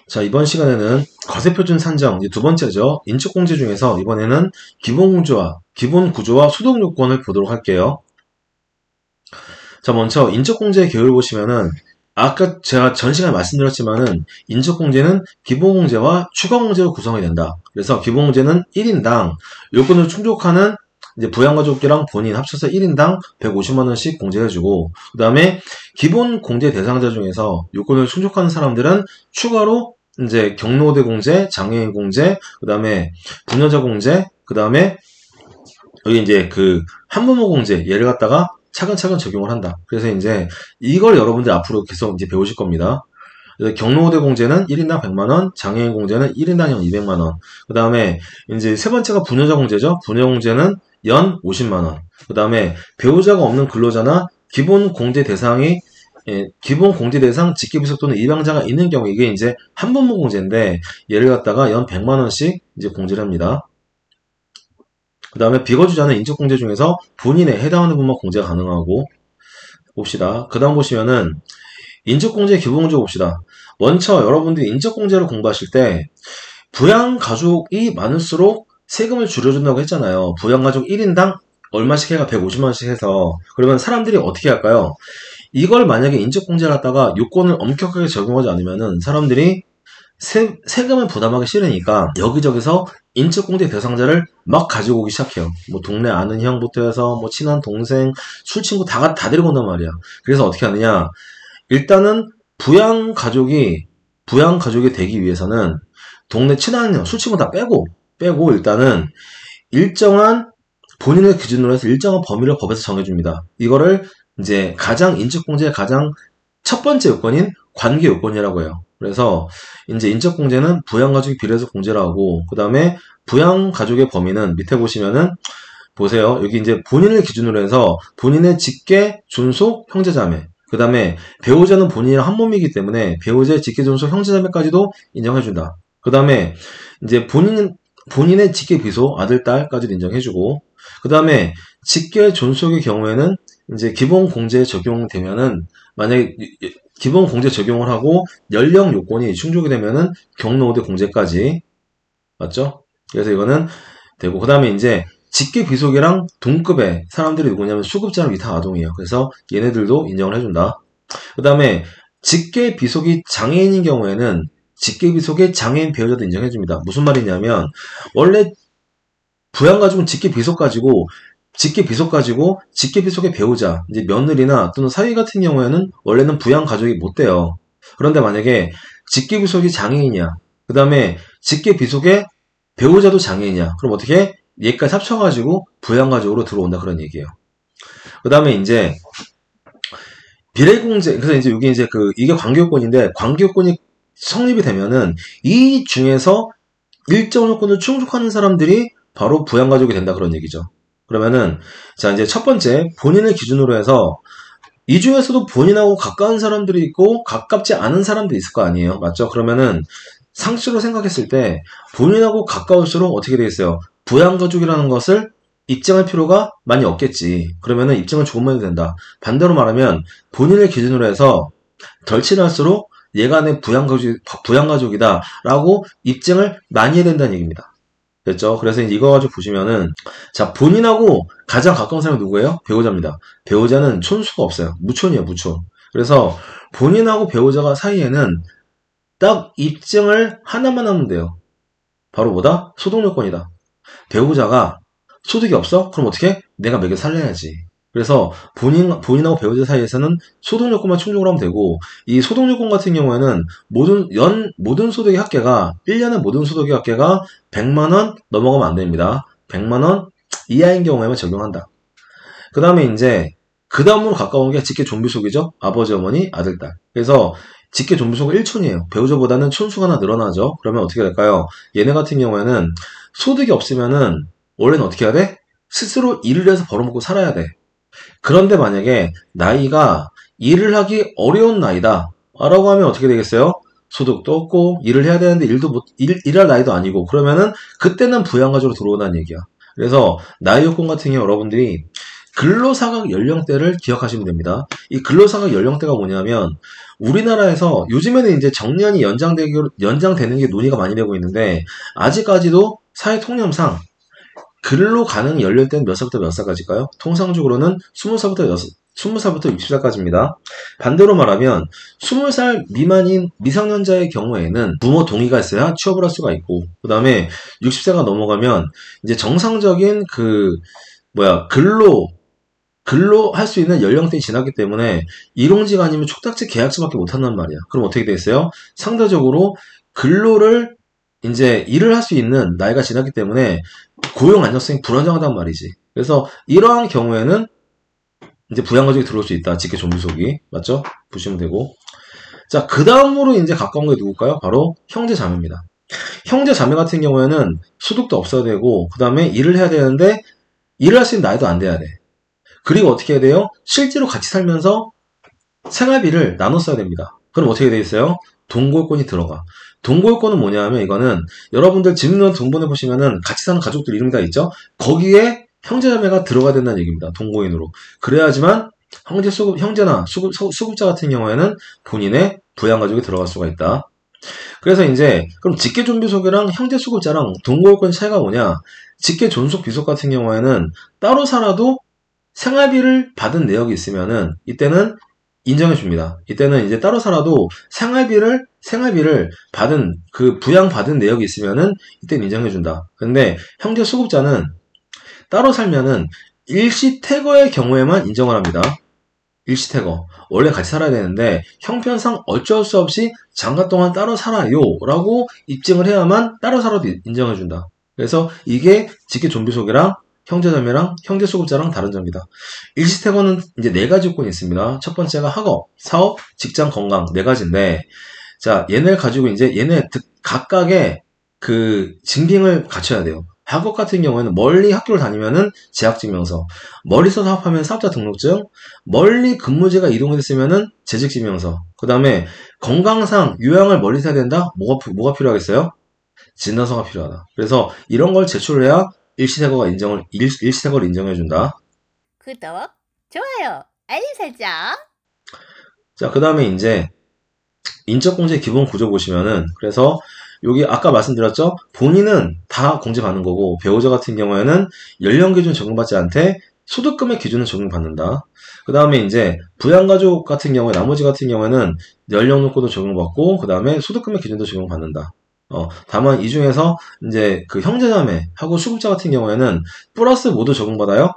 자, 이번 시간에는 과세표준 산정, 이제 두 번째죠. 인적공제 중에서 이번에는 기본구조와 소득요건을 보도록 할게요. 자, 먼저 인적공제의 계율을 보시면은 아까 제가 전 시간에 말씀드렸지만은 인적공제는 기본공제와 추가공제로 구성이 된다. 그래서 기본공제는 1인당 요건을 충족하는 이제 부양가족이랑 본인 합쳐서 1인당 150만원씩 공제해주고, 그 다음에 기본 공제 대상자 중에서 요건을 충족하는 사람들은 추가로 이제 경로대 공제, 장애인 공제, 그 다음에 부녀자 공제, 그 다음에 여기 이제 그 한부모 공제 얘를 갖다가 차근차근 적용을 한다. 그래서 이제 이걸 여러분들 앞으로 계속 이제 배우실 겁니다. 경로대 공제는 1인당 100만원, 장애인 공제는 1인당 연 200만원. 그 다음에 이제 세 번째가 부녀자 공제죠. 부녀 공제는 연 50만원. 그 다음에 배우자가 없는 근로자나 기본 공제 대상 직계비속 또는 입양자가 있는 경우, 이게 이제 한부모 공제인데 얘를 갖다가 연 100만원씩 이제 공제를 합니다. 그 다음에 비거주자는 인적공제 중에서 본인에 해당하는 부분만 공제가 가능하고, 봅시다. 그 다음 보시면은 인적공제 기본공제 봅시다. 먼저 여러분들이 인적공제를 공부하실 때 부양가족이 많을수록 세금을 줄여준다고 했잖아요. 부양가족 1인당 얼마씩 해가 150만원씩 해서. 그러면 사람들이 어떻게 할까요? 이걸 만약에 인적공제를 갖다가 요건을 엄격하게 적용하지 않으면은 사람들이 세금을 부담하기 싫으니까 여기저기서 인적공제 대상자를 막 가지고 오기 시작해요. 뭐 동네 아는 형부터 해서 뭐 친한 동생, 술친구 다 데리고 온단 말이야. 그래서 어떻게 하느냐? 일단은 부양가족이 되기 위해서는 동네 친한 형, 술친구 다 빼고 일단은 일정한 본인의 기준으로 해서 일정한 범위를 법에서 정해줍니다. 이거를 이제 인적공제의 가장 첫 번째 요건인 관계 요건이라고 해요. 그래서 이제 인적공제는 부양가족이 비례해서 공제를 하고, 그 다음에 부양가족의 범위는 밑에 보시면은 보세요. 여기 이제 본인을 기준으로 해서 본인의 직계, 존속, 형제자매, 그 다음에 배우자는 본인이랑 한 몸이기 때문에 배우자의 직계, 존속, 형제자매까지도 인정해준다. 그 다음에 이제 본인의 직계, 비속, 아들, 딸까지도 인정해주고, 그 다음에 직계, 존속의 경우에는 이제 기본공제에 적용되면은, 만약에 기본공제 적용을 하고 연령 요건이 충족이 되면은 경로대 공제까지, 맞죠? 그래서 이거는 되고, 그 다음에 이제 직계 비속이랑 동급의 사람들이 누구냐면 수급자랑 위탁 아동이에요. 그래서 얘네들도 인정을 해준다. 그 다음에 직계 비속이 장애인인 경우에는 직계 비속의 장애인 배우자도 인정해줍니다. 무슨 말이냐면, 원래 부양가족은 직계 비속 가지고 직계 비속의 배우자, 이제 며느리나 또는 사위 같은 경우에는 원래는 부양가족이 못 돼요. 그런데 만약에 직계 비속이 장애인이야, 그 다음에 직계 비속의 배우자도 장애인이야, 그럼 어떻게? 얘까지 합쳐가지고 부양가족으로 들어온다, 그런 얘기예요. 그 다음에 이제 비례공제, 그래서 이제 이게 이게 관계요건인데, 관계요건이 성립이 되면은 이 중에서 일정 요건을 충족하는 사람들이 바로 부양가족이 된다, 그런 얘기죠. 그러면은, 자, 이제 첫 번째, 본인을 기준으로 해서 이 중에서도 본인하고 가까운 사람들이 있고 가깝지 않은 사람들이 있을 거 아니에요. 맞죠? 그러면은 상식으로 생각했을 때 본인하고 가까울수록 어떻게 되겠어요? 부양가족이라는 것을 입증할 필요가 많이 없겠지. 그러면은 입증을 조금만 해도 된다. 반대로 말하면 본인을 기준으로 해서 덜 친할수록 얘가 내 부양가족이다 라고 입증을 많이 해야 된다는 얘기입니다. 됐죠? 그래서 이거 가지고 보시면은, 자, 본인하고 가장 가까운 사람이 누구예요? 배우자입니다. 배우자는 촌수가 없어요. 무촌이에요, 무촌. 그래서 본인하고 배우자가 사이에는 딱 입증을 하나만 하면 돼요. 바로 뭐다? 소득요건이다. 배우자가 소득이 없어? 그럼 어떻게? 내가 먹여 살려야지. 그래서 본인하고 배우자 사이에서는 소득요건만 충족을 하면 되고, 이 소득요건 같은 경우에는 모든 소득의 합계가, 1년의 모든 소득의 합계가 100만원 넘어가면 안 됩니다. 100만원 이하인 경우에만 적용한다. 그 다음에 이제, 그 다음으로 가까운 게 직계 존비속이죠? 아버지, 어머니, 아들, 딸. 그래서 직계 존비속은 1촌이에요. 배우자보다는 촌수가 하나 늘어나죠? 그러면 어떻게 될까요? 얘네 같은 경우에는 소득이 없으면은, 원래는 어떻게 해야 돼? 스스로 일을 해서 벌어먹고 살아야 돼. 그런데 만약에 나이가 일을 하기 어려운 나이다 라고 하면 어떻게 되겠어요? 소득도 없고 일을 해야 되는데 일할 나이도 아니고, 그러면은 그때는 부양가족으로 들어온다는 얘기야. 그래서 나이 요건 같은 경우 여러분들이 근로사각 연령대를 기억하시면 됩니다. 이 근로사각 연령대가 뭐냐면 우리나라에서 요즘에는 이제 정년이 연장되는 게 논의가 많이 되고 있는데 아직까지도 사회 통념상 근로 가능 연령대는 몇 살부터 몇 살까지일까요? 통상적으로는 20살부터 60살까지입니다. 반대로 말하면 20살 미만인 미성년자의 경우에는 부모 동의가 있어야 취업을 할 수가 있고, 그 다음에 60세가 넘어가면 이제 정상적인 근로 할 수 있는 연령대가 지났기 때문에 일용직 아니면 촉탁지 계약직밖에 못 한단 말이야. 그럼 어떻게 돼 있어요? 상대적으로 근로를 이제 일을 할 수 있는 나이가 지났기 때문에 고용 안정성이 불안정하단 말이지. 그래서 이러한 경우에는 이제 부양가족이 들어올 수 있다. 직계 좀비속이. 맞죠? 보시면 되고. 자, 그 다음으로 이제 가까운 게 누굴까요? 바로 형제 자매입니다. 형제 자매 같은 경우에는 소득도 없어야 되고, 그 다음에 일을 해야 되는데, 일을 할 수 있는 나이도 안 돼야 돼. 그리고 어떻게 해야 돼요? 실제로 같이 살면서 생활비를 나눠 써야 됩니다. 그럼 어떻게 돼 있어요? 동거권이 들어가. 동거권은 뭐냐면 이거는 여러분들 집는 등본에 보시면은 같이 사는 가족들 이름이 다 있죠? 거기에 형제자매가 들어가야 된다는 얘기입니다. 동거인으로. 그래야지만 형제나 수급자 같은 경우에는 본인의 부양가족이 들어갈 수가 있다. 그래서 이제 그럼 직계존비속이랑 형제수급자랑 동거권 차이가 뭐냐? 직계존속 비속 같은 경우에는 따로 살아도 생활비를 받은 내역이 있으면은 이때는 인정해 줍니다. 이때는 이제 따로 살아도 생활비를 받은 부양받은 내역이 있으면은 이때는 인정해 준다. 근데 형제 수급자는 따로 살면은 일시태거의 경우에만 인정을 합니다. 일시태거. 원래 같이 살아야 되는데 형편상 어쩔 수 없이 장가 동안 따로 살아요 라고 입증을 해야만 따로 살아도 인정해 준다. 그래서 이게 직계 좀비속이랑 형제자매랑 형제수급자랑 다른 점이다. 일시태거는 이제 4가지 요건이 있습니다. 첫 번째가 학업, 사업, 직장, 건강 4가지인데 자, 얘네를 가지고 이제 얘네 각각의 증빙을 갖춰야 돼요. 학업 같은 경우에는 멀리 학교를 다니면은 재학증명서, 멀리서 사업하면 사업자 등록증, 멀리 근무지가 이동됐으면은 재직증명서, 그 다음에 건강상 요양을 멀리서 해야 된다? 뭐가 필요하겠어요? 진단서가 필요하다. 그래서 이런 걸 제출을 해야 일시태거를 인정해준다. 구독, 좋아요, 알림 설정. 자, 그 다음에 이제 인적공제 기본 구조 보시면은 그래서 여기 아까 말씀드렸죠? 본인은 다 공제받는 거고 배우자 같은 경우에는 연령 기준 적용받지 않되 소득금액 기준은 적용받는다. 그 다음에 이제 부양가족 같은 경우에 나머지 같은 경우에는 연령 요건도 적용받고 그 다음에 소득금액 기준도 적용받는다. 다만 이 중에서 이제 형제자매하고 수급자 같은 경우에는 플러스 모두 적용받아요.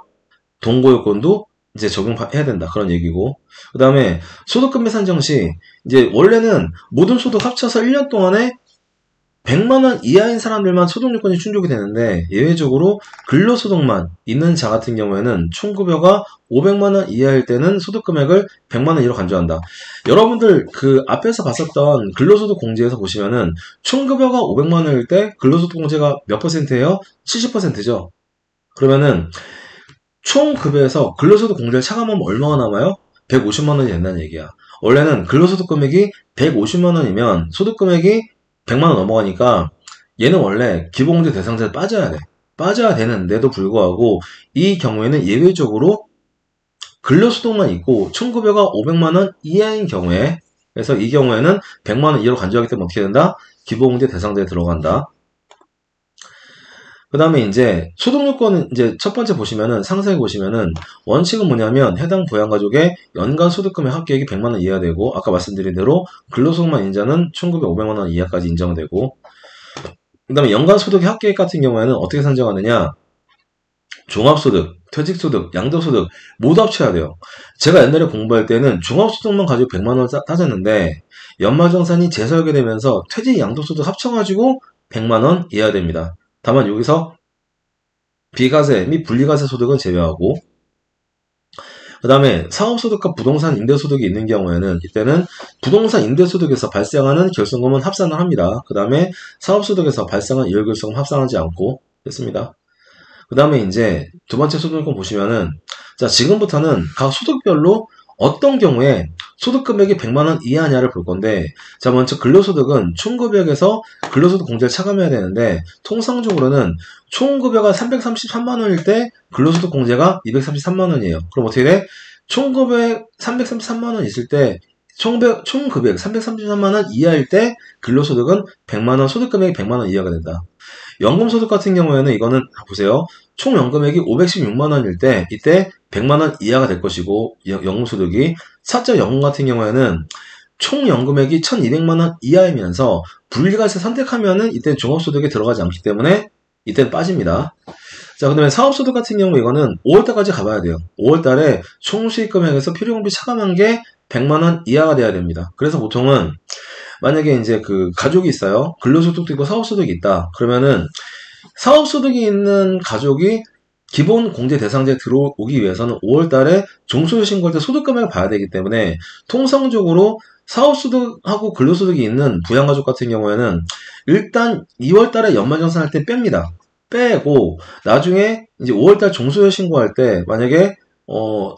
동거 요건도 이제 적용해야 된다. 그런 얘기고. 그 다음에 소득금액 산정 시 이제 원래는 모든 소득 합쳐서 1년 동안에 100만원 이하인 사람들만 소득 요건이 충족이 되는데 예외적으로 근로소득만 있는 자 같은 경우에는 총급여가 500만원 이하일 때는 소득금액을 100만원 이하로 간주한다. 여러분들 앞에서 봤었던 근로소득 공제에서 보시면은 총급여가 500만원일 때 근로소득 공제가 몇 %예요? 70%죠. 그러면은 총급여에서 근로소득 공제를 차감하면 얼마가 남아요? 150만원이 된다는 얘기야. 원래는 근로소득 금액이 150만원이면 소득금액이 100만원 넘어가니까 얘는 원래 기본공제 대상자에 빠져야 돼. 빠져야 되는데도 불구하고 이 경우에는 예외적으로 근로소득만 있고 총급여가 500만원 이하인 경우에 그래서 이 경우에는 100만원 이하로 간주하기 때문에 어떻게 된다? 기본공제 대상자에 들어간다. 그 다음에 이제 소득요건은 이제 첫 번째 보시면은 상세히 보시면은 원칙은 뭐냐면 해당 부양가족의 연간 소득금액 합계액이 100만원 이하 되고 아까 말씀드린 대로 근로소득만 인자는 총급여 500만원 이하까지 인정되고 그 다음에 연간 소득의 합계액 같은 경우에는 어떻게 산정하느냐 종합소득, 퇴직소득, 양도소득 모두 합쳐야 돼요. 제가 옛날에 공부할 때는 종합소득만 가지고 100만원 따졌는데 연말정산이 재설계되면서 퇴직, 양도소득 합쳐가지고 100만원 이하 됩니다. 다만 여기서 비과세 및 분리과세 소득은 제외하고 그 다음에 사업소득과 부동산 임대소득이 있는 경우에는 이때는 부동산 임대소득에서 발생하는 결손금은 합산을 합니다. 그 다음에 사업소득에서 발생한 이월결손금 합산하지 않고 했습니다. 그 다음에 이제 두 번째 소득요건 보시면은 자 지금부터는 각 소득별로 어떤 경우에 소득 금액이 100만 원 이하냐를 볼 건데, 자, 먼저 근로소득은 총급여에서 근로소득 공제를 차감해야 되는데, 통상적으로는 총급여가 333만 원일 때 근로소득 공제가 233만 원이에요. 그럼 어떻게 돼? 총급여 333만 원 있을 때 총급여 333만 원 이하일 때 근로소득은 100만 원, 소득 금액이 100만 원 이하가 된다. 연금소득 같은 경우에는 이거는 보세요. 총 연금액이 516만 원일 때 이때 100만 원 이하가 될 것이고, 연금소득이 사적 연금 같은 경우에는 총 연금액이 1200만 원 이하이면서 분리과세 선택하면은 이때 종합소득에 들어가지 않기 때문에 이때는 빠집니다. 자, 그 다음에 사업소득 같은 경우 이거는 5월달까지 가봐야 돼요. 5월달에 총수익 금액에서 필요경비 차감한 게 100만원 이하가 돼야 됩니다. 그래서 보통은 만약에 이제 그 가족이 있어요. 근로소득도 있고 사업소득이 있다. 그러면은 사업소득이 있는 가족이 기본 공제 대상자에 들어오기 위해서는 5월달에 종소득 신고할 때 소득 금액을 봐야 되기 때문에 통상적으로 사업소득하고 근로소득이 있는 부양가족 같은 경우에는 일단 2월달에 연말정산할 때 뺍니다. 빼고 나중에 이제 5월달 종소득 신고할 때 만약에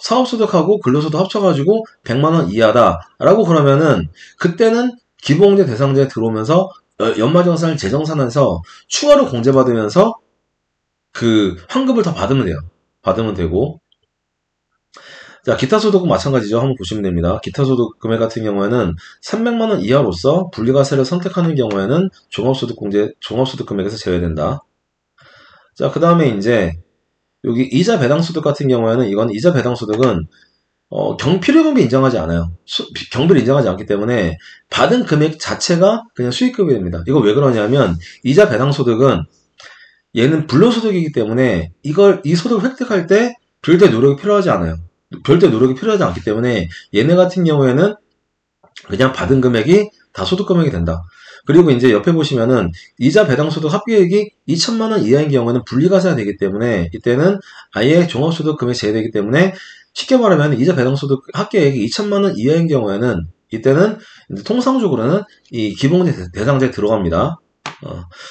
사업소득하고 근로소득 합쳐가지고 100만원 이하다라고 그러면은 그때는 기본공제 대상자에 들어오면서 연말정산을 재정산해서 추가로 공제받으면서 그 환급을 더 받으면 돼요. 받으면 되고. 자, 기타 소득은 마찬가지죠. 한번 보시면 됩니다. 기타 소득 금액 같은 경우에는 300만 원 이하로서 분리과세를 선택하는 경우에는 종합소득 금액에서 제외된다. 자, 그 다음에 이제 여기 이자 배당 소득 같은 경우에는 이건 이자 배당 소득은 필요경비 인정하지 않아요. 경비를 인정하지 않기 때문에 받은 금액 자체가 그냥 수익급이 됩니다. 이거 왜 그러냐면 이자 배당 소득은 얘는 불로소득이기 때문에 이 소득을 획득할 때 별도의 노력이 필요하지 않아요. 별도의 노력이 필요하지 않기 때문에 얘네 같은 경우에는 그냥 받은 금액이 다 소득 금액이 된다. 그리고 이제 옆에 보시면은 이자 배당 소득 합계액이 2천만 원 이하인 경우에는 분리과세가 되기 때문에 이때는 아예 종합소득 금액이 제외되기 때문에 쉽게 말하면 이자 배당 소득 합계액이 2천만 원 이하인 경우에는 이때는 이제 통상적으로는 이 기본공제 대상자에 들어갑니다.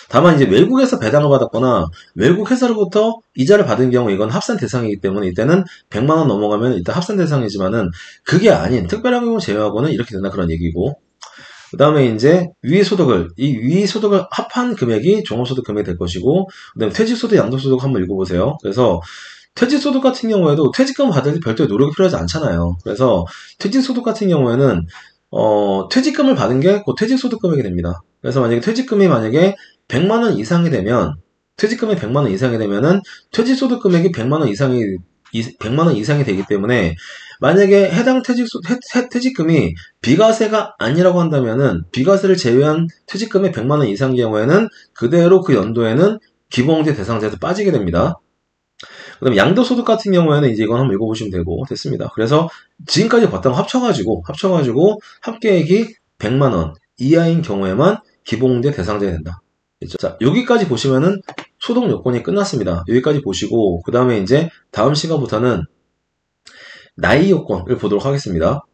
다만 이제 외국에서 배당을 받았거나 외국 회사로부터 이자를 받은 경우 이건 합산 대상이기 때문에 이때는 100만 원 넘어가면 일단 합산 대상이지만은 그게 아닌 특별한 경우 제외하고는 이렇게 된다 그런 얘기고. 그 다음에 이제 위 소득을 합한 금액이 종합소득 금액이 될 것이고, 그 다음에 퇴직소득, 양도소득 한번 읽어보세요. 그래서 퇴직소득 같은 경우에도 퇴직금 받을 때 별도의 노력이 필요하지 않잖아요. 그래서 퇴직소득 같은 경우에는 퇴직금을 받은 게 그 퇴직소득 금액이 됩니다. 그래서 만약에 퇴직금이 100만 원 이상이 되면 퇴직금이 100만 원 이상이 되면은 퇴직소득 금액이 100만 원 이상이 되기 때문에 만약에 해당 퇴직금이 비과세가 아니라고 한다면은 비과세를 제외한 퇴직금의 100만 원 이상 경우에는 그대로 그 연도에는 기본공제 대상자에서 빠지게 됩니다. 그 다음에 양도소득 같은 경우에는 이제 이건 한번 읽어보시면 되고 됐습니다. 그래서 지금까지 봤던 거 합쳐가지고 합계액이 100만 원 이하인 경우에만 기본공제 대상자가 된다. 그렇죠? 자, 여기까지 보시면은 소득 요건이 끝났습니다. 여기까지 보시고 그 다음에 이제 다음 시간부터는 나이 요건을 보도록 하겠습니다.